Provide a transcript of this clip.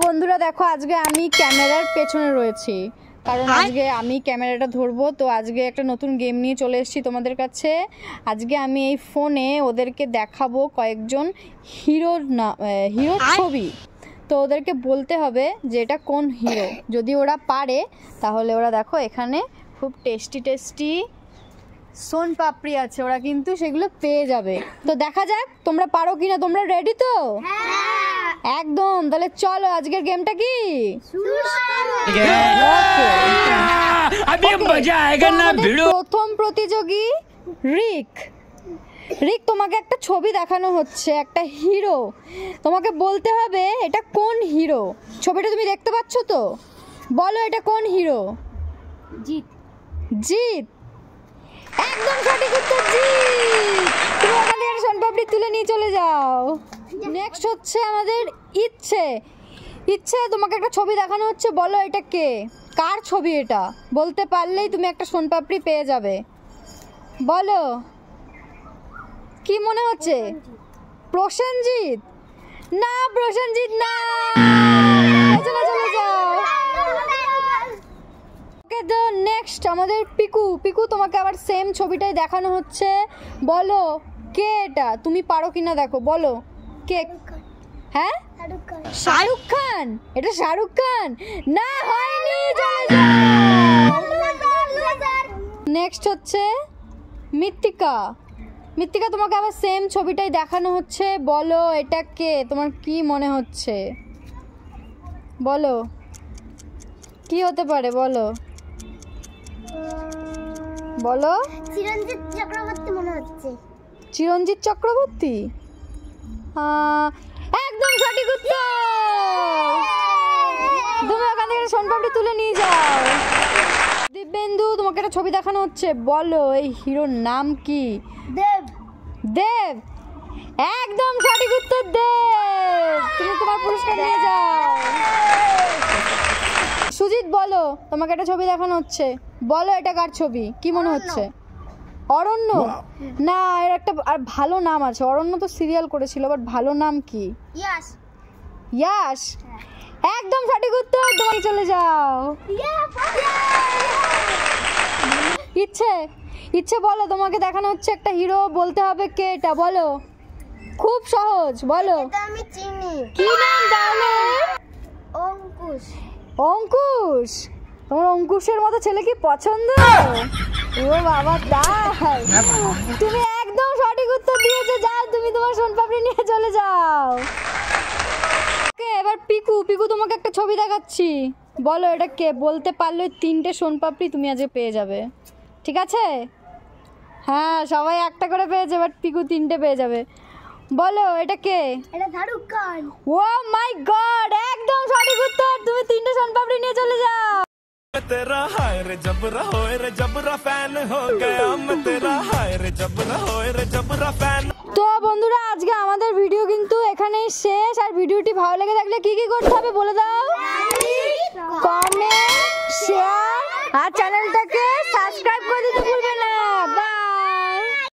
বন্ধুরা দেখো আজকে আমি ক্যামেরার পেছনে রয়েছি, কারণ আজকে আমি ক্যামেরাটা ধরবো। তো আজকে একটা নতুন গেম নিয়ে চলে এসেছি তোমাদের কাছে। আজকে আমি এই ফোনে ওদেরকে দেখাবো কয়েকজন হিরোর ছবি। তো ওদেরকে বলতে হবে যে এটা কোন হিরো। যদি ওরা পারে তাহলে ওরা দেখো এখানে খুব টেস্টি সোন পাপড়ি আছে, ওরা কিন্তু সেগুলো পেয়ে যাবে। তো দেখা যাক তোমরা পারো কিনা। তোমরা রেডি তো? একদম। তাহলে চলো আজকের গেমটা কি প্রথম প্রতিযোগী রিক। তোমাকে একটা ছবি দেখানো হচ্ছে, একটা হিরো। তোমাকে বলতে হবে এটা কোন হিরো। ছবিটা তুমি দেখতে পাচ্ছ তো? বলো এটা কোন হিরো। জিৎ একদম সঠিক উত্তর, জিৎ। তুমি ওখান থেকে সোনপাপড়ি তুলে নিয়ে চলে যাও। নেক্সট হচ্ছে আমাদের ইচ্ছে। তোমাকে একটা ছবি দেখানো হচ্ছে, বলো এটা কে, কার ছবি এটা। বলতে পারলেই তুমি একটা সোনপাপড়ি পেয়ে যাবে। বলো কি মনে হচ্ছে? প্রসেনজিৎ? না, প্রসেনজিৎ না। চলে যাও। তো নেক্সট আমাদের পিকু। তোমাকে আবার সেম ছবিটাই দেখানো হচ্ছে, বলো কে এটা। তুমি পারো কিনা দেখো, বলো কে। হ্যাঁ, শাহরুখ খান। এটা শাহরুখ খান না, হয়নি। চলে যাও। নেক্সট হচ্ছে মৃত্তিকা। তোমাকে আবার সেম ছবিটাই দেখানো হচ্ছে, বলো এটা কে, তোমার কি মনে হচ্ছে। বলো কি হতে পারে, বলো চিরঞ্জিত চক্রবর্তী মনে হচ্ছে। চিরঞ্জিত চক্রবর্তী? একদম সঠিক উত্তর। তুমি ওখান থেকে সোনপাপড়ি তুলে নিয়ে যাও। দিব্যেন্দু, তোমাকে একটা ছবি দেখানো হচ্ছে, বলো এই হিরোর নাম কি। দেব একদম সঠিক উত্তর, দেব। তুমি তোমার পুরস্কার নিয়ে যাও। সুজিত, বলো তোমাকে একটা ছবি দেখানো হচ্ছে, বলো এটা কার ছবি, কি মনে হচ্ছে। অরণ্য? না, এর একটা আর ভালো নাম আছে। অরণ্য তো সিরিয়াল করেছিল, বাট ভালো নাম কি? ইয়াশ একদম সঠিক উত্তর। তোমাকে চলে যাও। ইচ্ছে বলো, তোমাকে দেখানো হচ্ছে একটা হিরো, বলতে হবে কে এটা। বলো, খুব সহজ, বলো। আমি চিনি। কি নাম তাহলে? অঙ্কুশ। তোমার অঙ্কুশের মতো ছেলে কি পছন্দ? ও বাবা, তাই? তুমি একদম সঠিক উত্তর দিয়েছো। যাও, তুমি তোমার সোনপাপড়ি নিয়ে চলে যাও। ওকে, এবার পিকু। তোমাকে একটা ছবি দেখাচ্ছি, বলো এটা কে। বলতে পারলে 3টে সোনপাপড়ি তুমি আজকে পেয়ে যাবে, ঠিক আছে? হ্যাঁ, সবাই একটা করে পেয়েছে, বাট পিকু 3টে পেয়ে যাবে। বলো এটা কে। এটা শাহরুখ খান। ও মাই গড, একদম সঠিক উত্তর। তুমি 3টে সোনপাপড়ি নিয়ে চলে যাও। तेरा हाय रे जबरा फैन हो गया मैं तेरा हाय रे जबरा फैन। তো বন্ধুরা আজকে আমাদের ভিডিও কিন্তু এখানেই শেষ। আর ভিডিওটি ভালো লেগে থাকলে কি করতে হবে বলে দাও। কমেন্ট, শেয়ার আর চ্যানেল